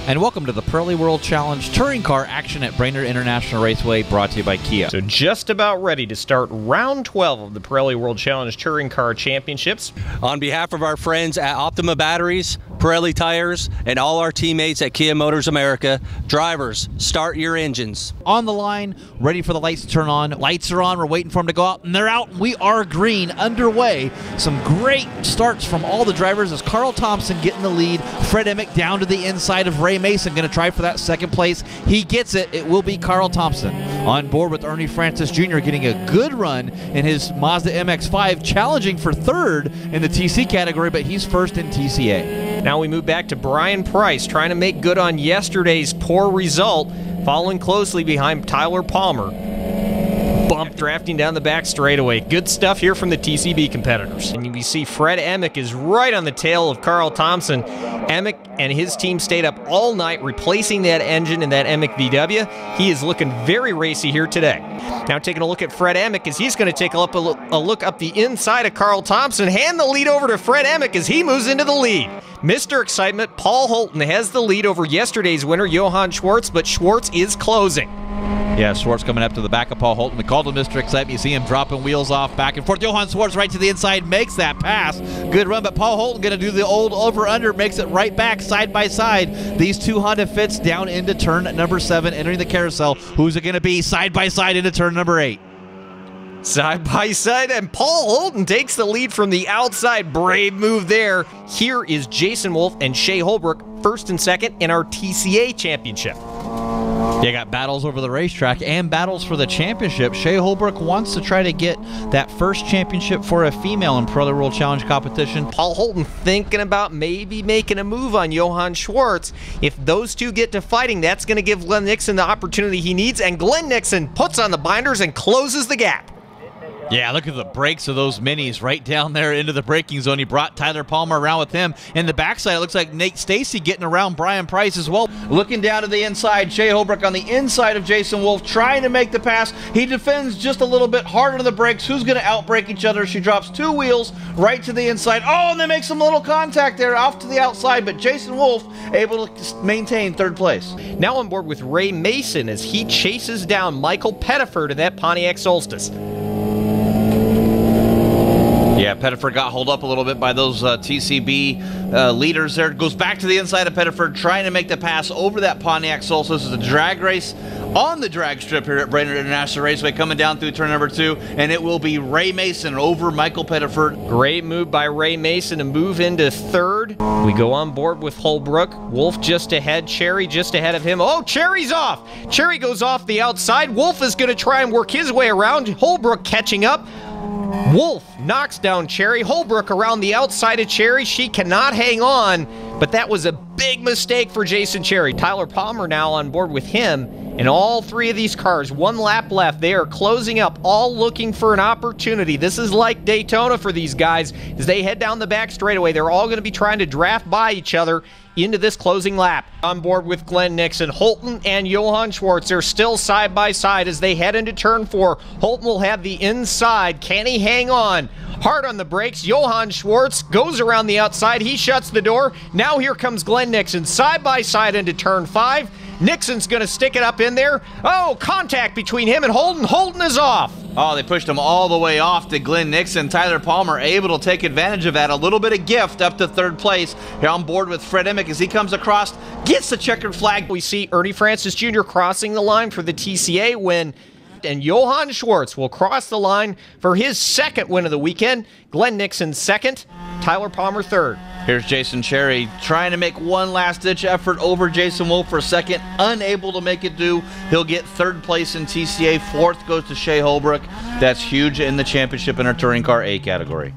And welcome to the Pirelli World Challenge Touring Car action at Brainerd International Raceway, brought to you by Kia. So just about ready to start round 12 of the Pirelli World Challenge Touring Car Championships. On behalf of our friends at Optima Batteries, Pirelli Tires, and all our teammates at Kia Motors America, drivers, start your engines. On the line, ready for the lights to turn on. Lights are on, we're waiting for them to go out, and they're out. We are green, underway. Some great starts from all the drivers as Carl Thompson getting the lead. Fred Emick down to the inside of Ray Mason, going to try for that second place. He gets it. It will be Carl Thompson. On board with Ernie Francis Jr. getting a good run in his Mazda MX-5, challenging for third in the TC category, but he's first in TCA. Now we move back to Brian Price, trying to make good on yesterday's poor result, following closely behind Tyler Palmer. Bump drafting down the back straightaway. Good stuff here from the TCB competitors. And you see Fred Emick is right on the tail of Carl Thompson. Emick and his team stayed up all night replacing that engine in that Emick VW. He is looking very racy here today. Now taking a look at Fred Emick as he's going to take a look up the inside of Carl Thompson. Hand the lead over to Fred Emick as he moves into the lead. Mr. Excitement, Paul Holton has the lead over yesterday's winner, Johan SCHWARTZ, but SCHWARTZ is closing. Yeah, SCHWARTZ coming up to the back of Paul Holton. We called him Mr. Excitement. You see him dropping wheels off back and forth. Johan SCHWARTZ right to the inside, makes that pass. Good run, but Paul Holton going to do the old over-under, makes it right back side by side. These two Honda Fits down into turn number 7, entering the carousel. Who's it going to be? Side by side into turn number 8. Side by side, and Paul Holton takes the lead from the outside. Brave move there. Here is Jason Wolf and SHEA Holbrook, first and second in our TCA championship. You got battles over the racetrack and battles for the championship. SHEA Holbrook wants to try to get that first championship for a female in Pirelli World Challenge competition. Paul Holton thinking about maybe making a move on Johan SCHWARTZ. If those two get to fighting, that's going to give Glenn Nixon the opportunity he needs, and Glenn Nixon puts on the binders and closes the gap. Yeah, look at the brakes of those minis right down there into the braking zone. He brought Tyler Palmer around with him. In the backside, it looks like Nate Stacy getting around Brian Price as well. Looking down to the inside, SHEA Holbrook on the inside of Jason Wolf, trying to make the pass. He defends just a little bit harder to the brakes. Who's going to outbrake each other? She drops two wheels right to the inside. Oh, and they make some little contact there off to the outside, but Jason Wolf able to maintain third place. Now on board with Ray Mason as he chases down Michael Pettiford in that Pontiac Solstice. Yeah, Pettiford got hold up a little bit by those TCB leaders there. Goes back to the inside of Pettiford, trying to make the pass over that Pontiac Solstice. This is a drag race on the drag strip here at Brainerd International Raceway, coming down through turn number 2, and it will be Ray Mason over Michael Pettiford. Great move by Ray Mason to move into third. We go on board with Holbrook. Wolf just ahead, Cherry just ahead of him. Oh, Cherry's off! Cherry goes off the outside. Wolf is going to try and work his way around. Holbrook catching up. Wolf knocks down Cherry. Holbrook around the outside of Cherry. She cannot hang on, but that was a big mistake for Jason Cherry. Tyler Palmer now on board with him. And all three of these cars, one lap left. They are closing up, all looking for an opportunity. This is like Daytona for these guys as they head down the back straightaway. They're all going to be trying to draft by each other into this closing lap. On board with Glenn Nixon, Holton and Johan SCHWARTZ are still side by side as they head into turn 4. Holton will have the inside. Can he hang on? Hard on the brakes. Johan SCHWARTZ goes around the outside. He shuts the door. Now here comes Glenn Nixon side by side into turn 5. Nixon's going to stick it up in there. Oh, contact between him and Holton. Holton is off. Oh, they pushed him all the way off to Glenn Nixon. Tyler Palmer able to take advantage of that. A little bit of gift up to third place. Here on board with Fred Emick as he comes across, gets the checkered flag. We see Ernie Francis Jr. crossing the line for the TCA win. And Johan SCHWARTZ will cross the line for his second win of the weekend. Glenn Nixon second, Tyler Palmer third. Here's Jason Cherry trying to make one last-ditch effort over Jason Wolf for second. Unable to make it do. He'll get third place in TCA. Fourth goes to SHEA Holbrook. That's huge in the championship in our Touring Car A category.